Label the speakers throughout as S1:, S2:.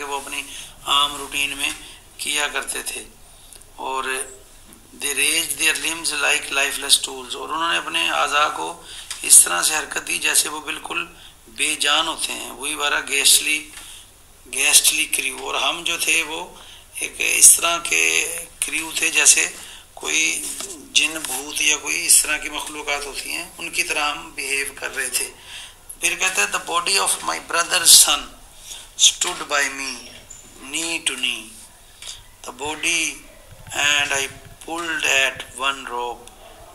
S1: कि वो अपनी आम रूटीन में किया करते थे। और they raised their limbs like lifeless tools, और उन्होंने अपने अज़ा को इस तरह से हरकत दी जैसे वो बिल्कुल बेजान होते हैं। वही बारा गेस्टली क्रू, और हम जो थे वो एक इस तरह के क्रू थे जैसे कोई जिन भूत या कोई इस तरह की मखलूक़ात होती हैं उनकी तरह हम बिहेव कर रहे थे। फिर कहते हैं the body of my brother son stood by me knee to knee, the body and I pulled at one rope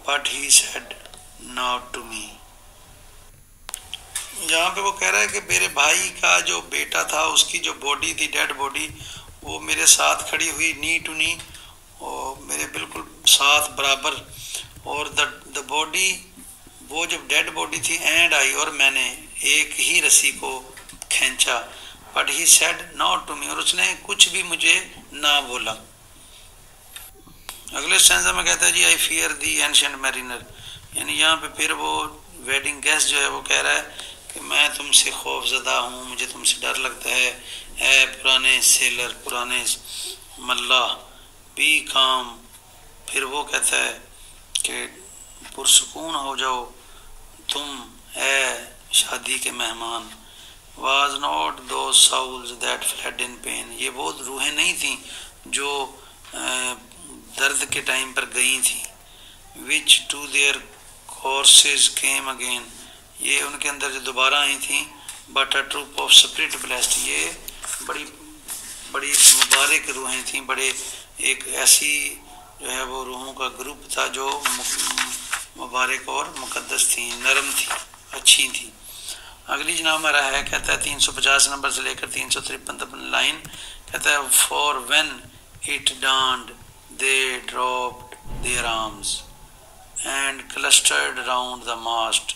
S1: but he said nought to me. यहाँ पे वो कह रहा है कि मेरे भाई का जो बेटा था उसकी जो बॉडी थी, डेड बॉडी, वो मेरे साथ खड़ी हुई नी टू नी, और मेरे बिल्कुल साथ बराबर। और द बॉडी, वो जब डेड बॉडी थी, एंड आई, और मैंने एक ही रस्सी को खींचा, but he said nought to me, और उसने कुछ भी मुझे ना बोला। अगले स्टैंजा में कहता है जी I fear thee ancient mariner, यानी यहाँ पे फिर वो वेडिंग गेस्ट जो है वो कह रहा है कि मैं तुमसे खौफजदा हूँ, मुझे तुमसे डर लगता है, ए पुराने सेलर, पुराने मल्लाह, बी काम। फिर वो कहता है कि पुरसकून हो जाओ तुम, ए शादी के मेहमान। वाज नॉट दो souls that fled in pen, ये वो रूहें नहीं थी जो दर्द के टाइम पर गई थी। Which to their corses came again, ये उनके अंदर जो दोबारा आई थी। But a troop of spirit blessed, ये बड़ी बड़ी मुबारक रूहें थी, बड़े एक ऐसी जो है वो रूहों का ग्रुप था जो मुबारक और मुकद्दस थी, नरम थी, अच्छी थी। अगली जनाब हमारा है, कहता है 350 नंबर से लेकर 353 तक लाइन, कहता है for when it dawned they dropped their arms and clustered round the mast,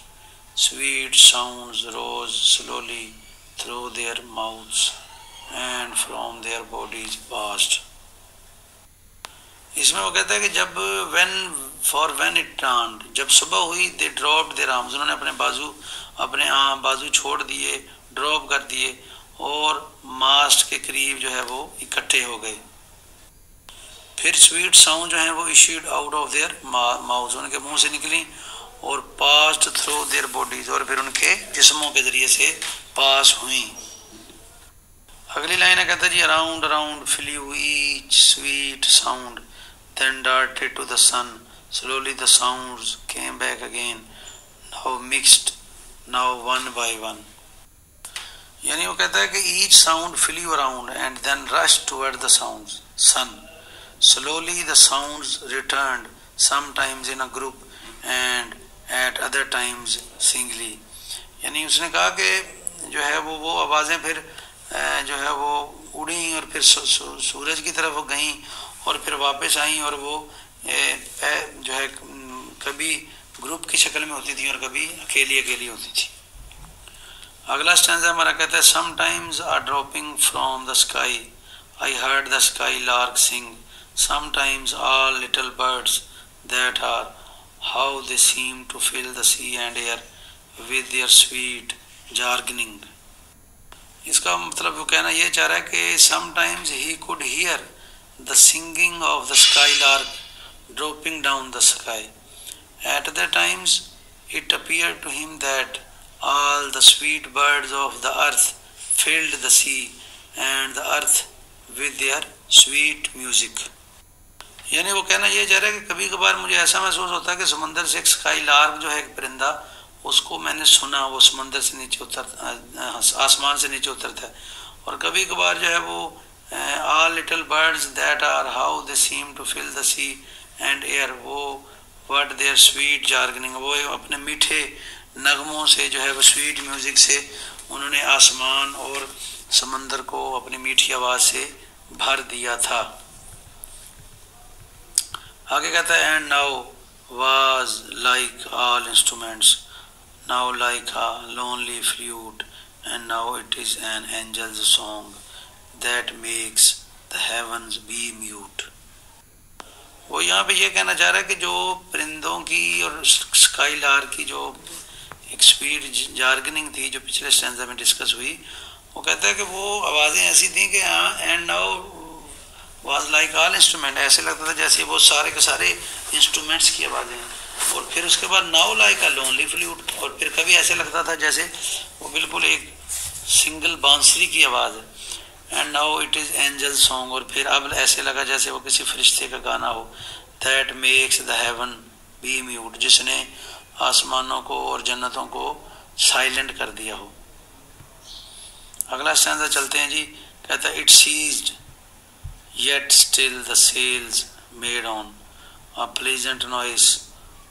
S1: sweet sounds rose slowly through their mouths and from their bodies passed। इसमें वो कहता है कि जब when it dawned, जब सुबह हुई, they dropped their arms, उन्होंने अपने बाजू छोड़ दिए, ड्रॉप कर दिए, और मास्ट के करीब जो है वो इकट्ठे हो गए। फिर स्वीट साउंड जो है वो issued out of their mouth, उनके मुंह से निकली, और पास्ड थ्रू देयर बॉडीज, और फिर उनके जिस्मों के जरिए से पास हुई। अगली लाइन है, कहता है जी around around flew each sweet sound, then darted to the sun, slowly the sounds came back again, now mixed, now one by one। यानी वो कहता है कि each sound flew around and then rushed toward the sun, slowly the sounds returned, sometimes in a group and at other times singly। यानी उसने कहा कि जो है वो आवाज़ें फिर जो है वो उड़ी, और फिर सूरज की तरफ वो गईं, और फिर वापस आईं, और वो जो है कभी ग्रुप की शक्ल में होती थी और कभी अकेली होती थी। अगला स्टैंजा हमारा कहता है sometimes are dropping from the sky, I heard the skylark sing, sometimes all little birds that are, how they seem to fill the sea and air with their sweet jargoning। इसका मतलब वो कहना ये चाह रहा है कि sometimes he could hear the singing of the skylark dropping down the sky, at other times it appeared to him that all the sweet birds of the earth filled the sea and the earth with their sweet music। यानी वो कहना ये चाह रहा है कि कभी कभार मुझे ऐसा महसूस होता है कि समंदर से एक स्काई लार्क जो है एक परिंदा, उसको मैंने सुना, वो समंदर से नीचे आसमान से नीचे उतरता है। और कभी कभार जो है वो all little birds that are, how they seem to fill the sea and air, वो what their sweet jargoning, वो अपने मीठे नगमों से जो है वो स्वीट म्यूजिक से उन्होंने आसमान और समंदर को अपनी मीठी आवाज़ से भर दिया था। आगे कहता है and now was like all instruments, now like a lonely flute, and now it is an angel's song that makes the heavens be mute. वो यहाँ पे ये कहना चाह रहा है कि जो परिंदों की और स्काई लार्क की जो एक स्वीट जार्गनिंग थी जो पिछले स्टैंजा में डिस्कस हुई, वो कहता है कि वो आवाज़ें ऐसी थी कि हाँ, and now was like all instrument, ऐसे लगता था जैसे वो सारे के सारे इंस्ट्रूमेंट्स की आवाज़ें हैं। और फिर उसके बाद now like a lonely flute, और फिर कभी ऐसे लगता था जैसे वो बिल्कुल एक सिंगल बांसुरी की आवाज़ है। And now it is angel song, और फिर अब ऐसे लगा जैसे वो किसी फरिश्ते का गाना हो। That makes the heaven be mute, जिसने आसमानों को और जन्नतों को साइलेंट कर दिया हो। अगला स्टैंजा चलते हैं जी। कहता है it ceased yet still the sails made on a pleasant noise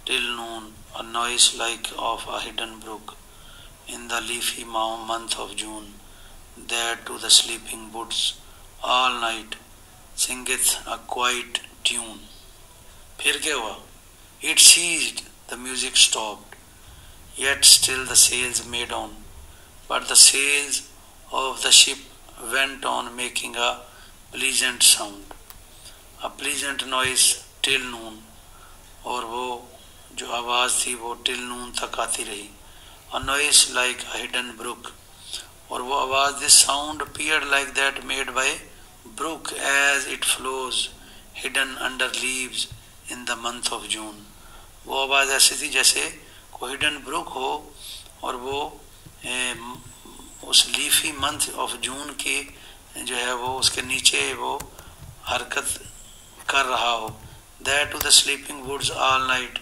S1: till noon, a noise like of a hidden brook in the leafy month of June, that to the sleeping woods all night singeth a quiet tune. फिर क्या हुआ? It ceased, the music stopped, yet still the sails made on, but the sails of the ship went on making a pleasant sound, a pleasant noise till noon, और वो जो आवाज़ थी वो till नून तक आती रही। a noise like a hidden brook, और वो आवाज़ this sound appeared like that made by brook as it flows hidden under leaves in the month of June। वो आवाज़ ऐसी थी जैसे कोई हिडन ब्रुक हो और वो उस लीफी मंथ ऑफ जून के जो है वो उसके नीचे वो हरकत कर रहा हो। That to the sleeping woods all night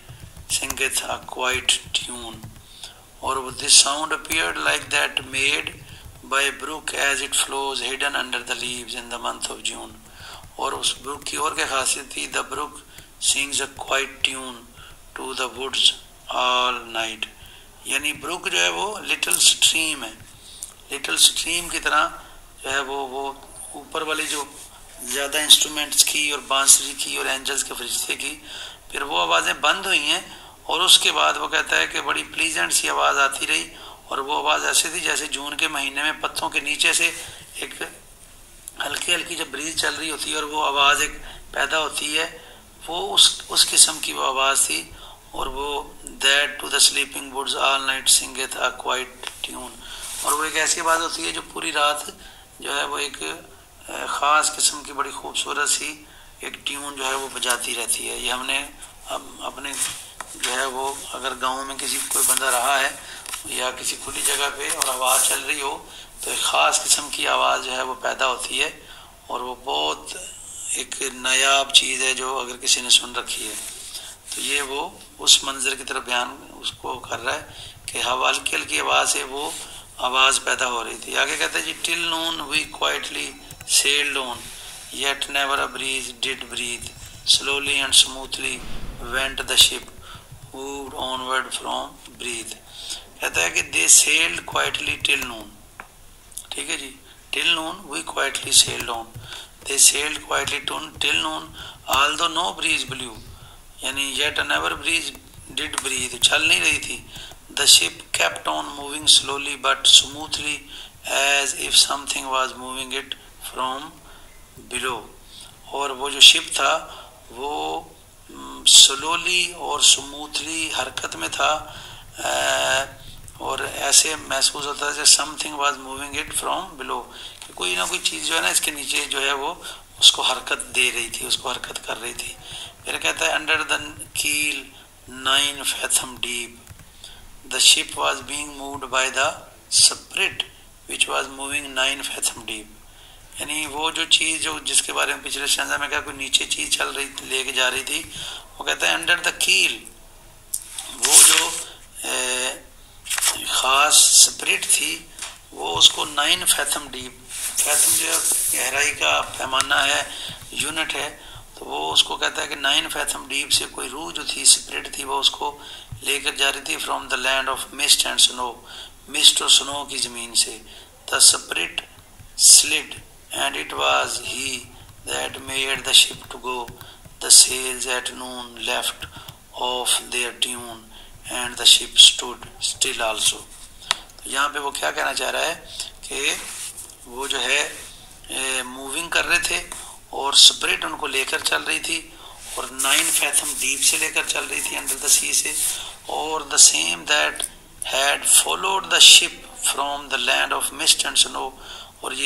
S1: singeth a quiet tune, और this sound appeared like that made by brook as it flows hidden under the leaves in the month of June. और उस brook की और क्या खासियत थी? The brook sings a quiet tune to the woods all night, यानी brook जो है वो लिटिल स्ट्रीम है, लिटिल स्ट्रीम की तरह जो है वो ऊपर वाली जो ज़्यादा इंस्ट्रूमेंट्स की और बांसुरी की और एंजल्स के फरिश्ते की, फिर वो आवाज़ें बंद हुई हैं और उसके बाद वो कहता है कि बड़ी प्लीजेंट सी आवाज़ आती रही, और वो आवाज़ ऐसी थी जैसे जून के महीने में पत्तों के नीचे से एक हल्की हल्की जब ब्रीज चल रही होती है और वो आवाज़ एक पैदा होती है, वो उस किस्म की वो आवाज़ थी। और वो that to the sleeping woods all night singeth a quiet tune, और वो एक ऐसी आवाज़ होती है जो पूरी रात जो है वो एक ख़ास किस्म की बड़ी खूबसूरत सी एक ट्यून जो है वो बजाती रहती है। ये हमने अपने जो है वो अगर गांव में किसी कोई बंदा रहा है या किसी खुली जगह पे और आवाज़ चल रही हो तो एक ख़ास किस्म की आवाज़ जो है वो पैदा होती है, और वो बहुत एक नायाब चीज़ है जो अगर किसी ने सुन रखी है तो ये वो उस मंजर की तरफ बयान उसको कर रहा है कि हवा हल्की हल्की आवाज़ से वो आवाज़ पैदा हो रही थी। आगे कहते हैं जी till noon we quietly sailed on yet never a breeze did breathe slowly and smoothly went the ship moved onward from breath. कहता है कि they sailed quietly till noon, ठीक है जी, till noon we quietly sailed on, they sailed quietly till noon although no breeze blew, यानी yet never breeze did breathe, चल नहीं रही थी। The ship kept on moving slowly but smoothly as if something was moving it from below, और वो जो ship था वो स्लोली और स्मूथली हरकत में था, और ऐसे महसूस होता है जैसे something was moving it from below, कि कोई ना कोई चीज़ जो है ना इसके नीचे जो है वो उसको हरकत दे रही थी, उसको हरकत कर रही थी। फिर कहता है अंडर द कील 9 fathom deep the ship was being moved by the spirit which was moving 9 fathom deep, यानी वो जो चीज़ जो जिसके बारे में पिछले स्टैंजा में क्या कोई नीचे चीज़ चल रही लेके जा रही थी, वो कहता है अंडर द कील, वो जो ख़ास स्पिरिट थी वो उसको 9 फैथम डीप, फैथम जो है गहराई का पैमाना है, यूनिट है, तो वो उसको कहता है कि 9 फैथम डीप से कोई रूह जो थी स्पिरिट थी वो उसको लेकर जा रही थी from the land of mist and snow, mist और स्नो की ज़मीन से। The spirit slid and it was he that made the ship to go, the sails at noon left off their tune and the ship stood still also. तो यहाँ पे वो क्या कहना चाह रहा है कि वो जो है मूविंग कर रहे थे और स्पिरिट उनको लेकर चल रही थी, और 9 फैथम डीप से लेकर चल रही थी अंडर द सी से, और the same that had followed the ship from the land of mist and snow. और ये